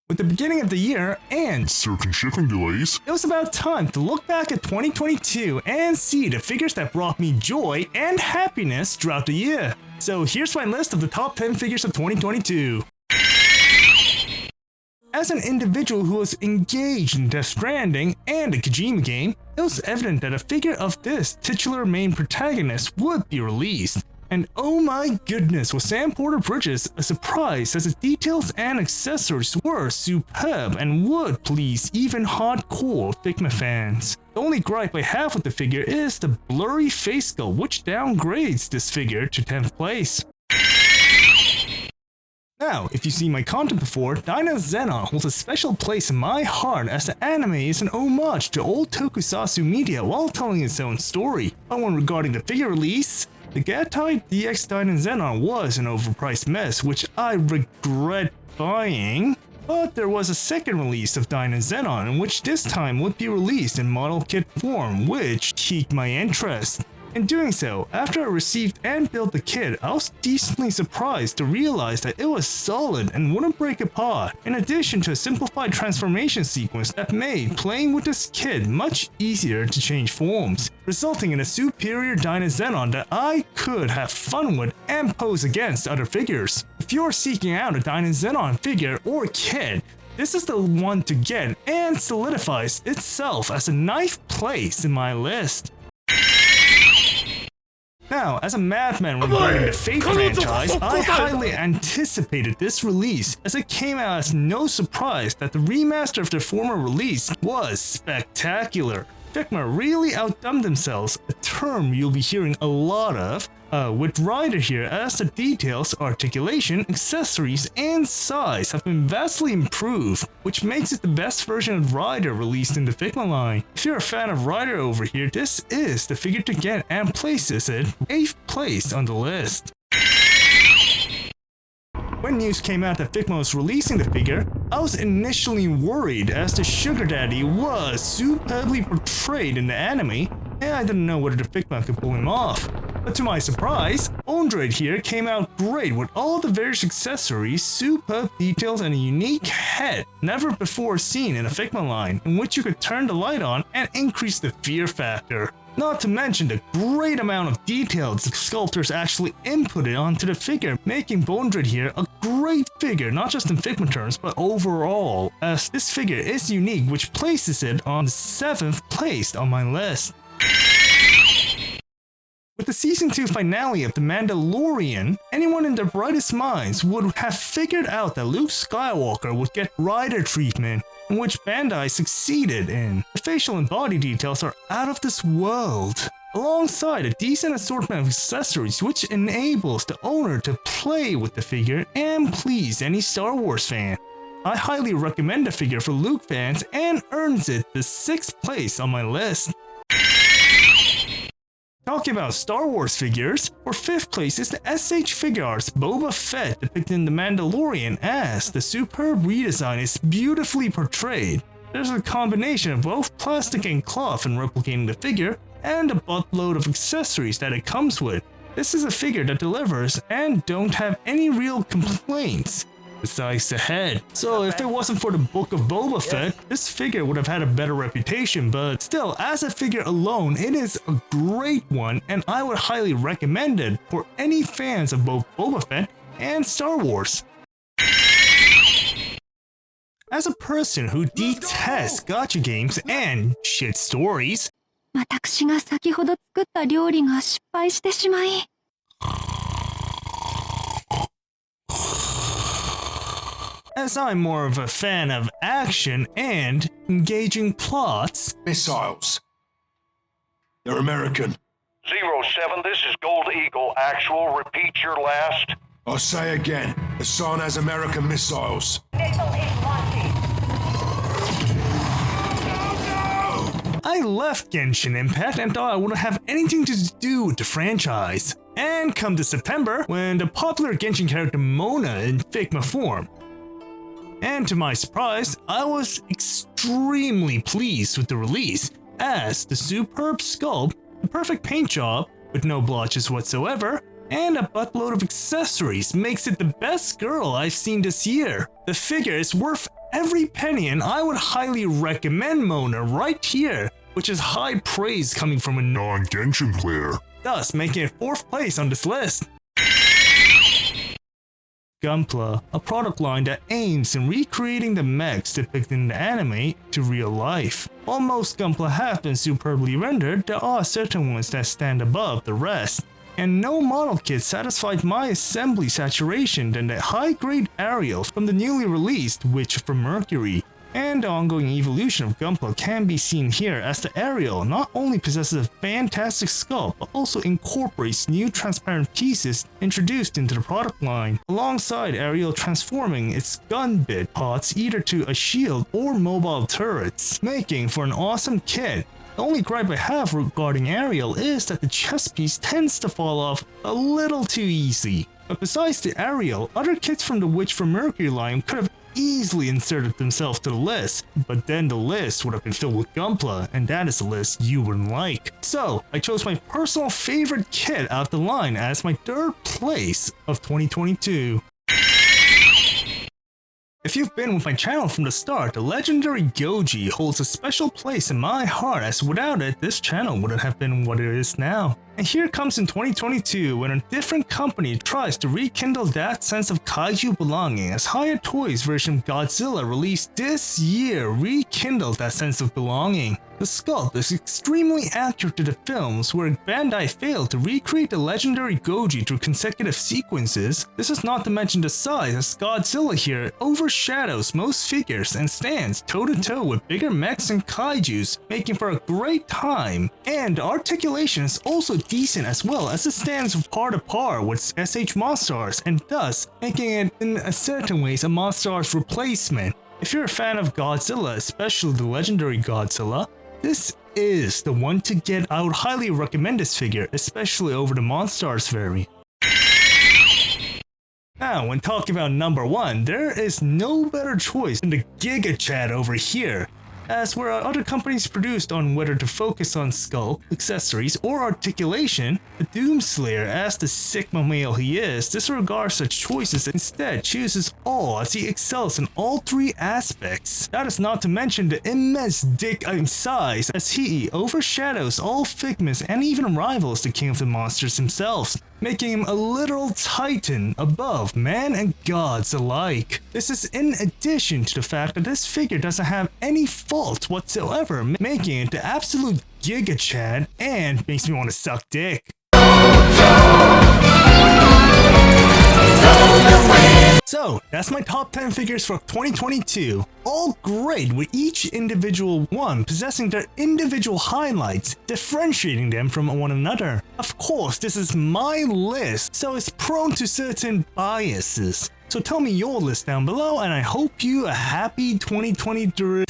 With the beginning of the year and certain shipping delays, it was about time to look back at 2022 and see the figures that brought me joy and happiness throughout the year. So here's my list of the top 10 figures of 2022. As an individual who was engaged in Death Stranding and the Kojima game, it was evident that a figure of this titular main protagonist would be released. And oh my goodness, was Sam Porter Bridges a surprise as the details and accessories were superb and would please even hardcore Figma fans. The only gripe I have with the figure is the blurry face sculpt, which downgrades this figure to 10th place. Now, if you've seen my content before, Dyna Zenon holds a special place in my heart as the anime is an homage to old tokusatsu media while telling its own story. But when regarding the figure release, the Gatai DX Dyna Zenon was an overpriced mess, which I regret buying. But there was a second release of Dyna Zenon, in which this time would be released in model kit form, which piqued my interest. In doing so, after I received and built the kit, I was decently surprised to realize that it was solid and wouldn't break apart, in addition to a simplified transformation sequence that made playing with this kit much easier to change forms, resulting in a superior Dyna Zenon that I could have fun with and pose against other figures. If you're seeking out a Dyna Zenon figure or kit, this is the one to get and solidifies itself as a ninth place in my list. Now, as a madman regarding the Fate franchise, I highly anticipated this release, as it came out as no surprise that the remaster of their former release was spectacular. Figma really outdone themselves, a term you'll be hearing a lot of, with Rider here, as the details, articulation, accessories, and size have been vastly improved, which makes it the best version of Rider released in the Figma line. If you're a fan of Rider over here, this is the figure to get and places it 8th place on the list. When news came out that Figma was releasing the figure, I was initially worried as the sugar daddy was superbly portrayed in the anime, and I didn't know whether the Figma could pull him off. But to my surprise, Ondred here came out great with all the various accessories, superb details, and a unique head never before seen in a Figma line, in which you could turn the light on and increase the fear factor. Not to mention the great amount of details the sculptors actually inputted onto the figure, making Bondred here a great figure, not just in Figma terms, but overall, as this figure is unique, which places it on the 7th place on my list. With the Season 2 finale of The Mandalorian, anyone in their brightest minds would have figured out that Luke Skywalker would get Rider treatment, in which Bandai succeeded in. The facial and body details are out of this world, alongside a decent assortment of accessories which enables the owner to play with the figure and please any Star Wars fan. I highly recommend the figure for Luke fans and earns it the 6th place on my list. Talking about Star Wars figures, for 5th place is the SH Figuarts Boba Fett depicted in The Mandalorian, as the superb redesign is beautifully portrayed. There's a combination of both plastic and cloth in replicating the figure, and a buttload of accessories that it comes with. This is a figure that delivers and don't have any real complaints, besides the head. So if it wasn't for the Book of Boba Fett, this figure would have had a better reputation, but still, as a figure alone, it is a great one, and I would highly recommend it for any fans of both Boba Fett and Star Wars. As a person who detests gacha games and shit stories, 私が先ほど作った料理が失敗してしまい。 as I'm more of a fan of action and engaging plots, Missiles. They're American. 07, this is Gold Eagle. Actual, repeat your last. I'll say again, Hassan has American missiles. I left Genshin Impact and thought I wouldn't have anything to do with the franchise. And come to September, when the popular Genshin character Mona in Figma form. And to my surprise, I was extremely pleased with the release, as the superb sculpt, the perfect paint job, with no blotches whatsoever, and a buttload of accessories makes it the best girl I've seen this year. The figure is worth every penny, and I would highly recommend Mona right here, which is high praise coming from a Non-Genshin player. thus making it 4th place on this list. Gunpla, a product line that aims in recreating the mechs depicted in the anime to real life. While most Gunpla have been superbly rendered, there are certain ones that stand above the rest. And no model kit satisfied my assembly saturation than the high-grade Ariel from the newly released Witch from Mercury. And the ongoing evolution of Gunpla can be seen here as the Ariel not only possesses a fantastic sculpt but also incorporates new transparent pieces introduced into the product line, alongside Ariel transforming its gun bit pods either to a shield or mobile turrets, making for an awesome kit. The only gripe I have regarding Ariel is that the chest piece tends to fall off a little too easy. But besides the Ariel, other kits from the Witch from Mercury line could have easily inserted themselves to the list, but then the list would have been filled with Gunpla, and that is a list you wouldn't like. So I chose my personal favorite kit out of the line as my 3rd place of 2022. If you've been with my channel from the start, the legendary Goji holds a special place in my heart, as without it, this channel wouldn't have been what it is now. And here comes in 2022 when a different company tries to rekindle that sense of kaiju belonging, as Hiya Toys' version of Godzilla released this year rekindled that sense of belonging. The sculpt is extremely accurate to the films, where Bandai failed to recreate the legendary Goji through consecutive sequences. This is not to mention the size, as Godzilla here overshadows most figures and stands toe-to-toe with bigger mechs and kaijus, making for a great time. And the articulation is also decent, as well as it stands par to par with SH Monstars, and thus making it in a certain ways a Monstars replacement. If you're a fan of Godzilla, especially the legendary Godzilla, this is the one to get. I would highly recommend this figure, especially over the Monstars variant. Now, when talking about number 1, there is no better choice than the Giga Chad over here, as where other companies produced on whether to focus on sculpt, accessories, or articulation, the Doomslayer, as the Sigma male he is, disregards such choices and instead chooses all, as he excels in all 3 aspects. That is not to mention the immense dick in size, as he overshadows all figments and even rivals the King of the Monsters himself, making him a literal titan above man and gods alike. This is in addition to the fact that this figure doesn't have any faults whatsoever, making it the absolute Giga Chad and makes me want to suck dick. So, that's my top 10 figures for 2022. All great, with each individual one possessing their individual highlights, differentiating them from one another. Of course, this is my list, so it's prone to certain biases. So tell me your list down below, and I hope you a happy 2023.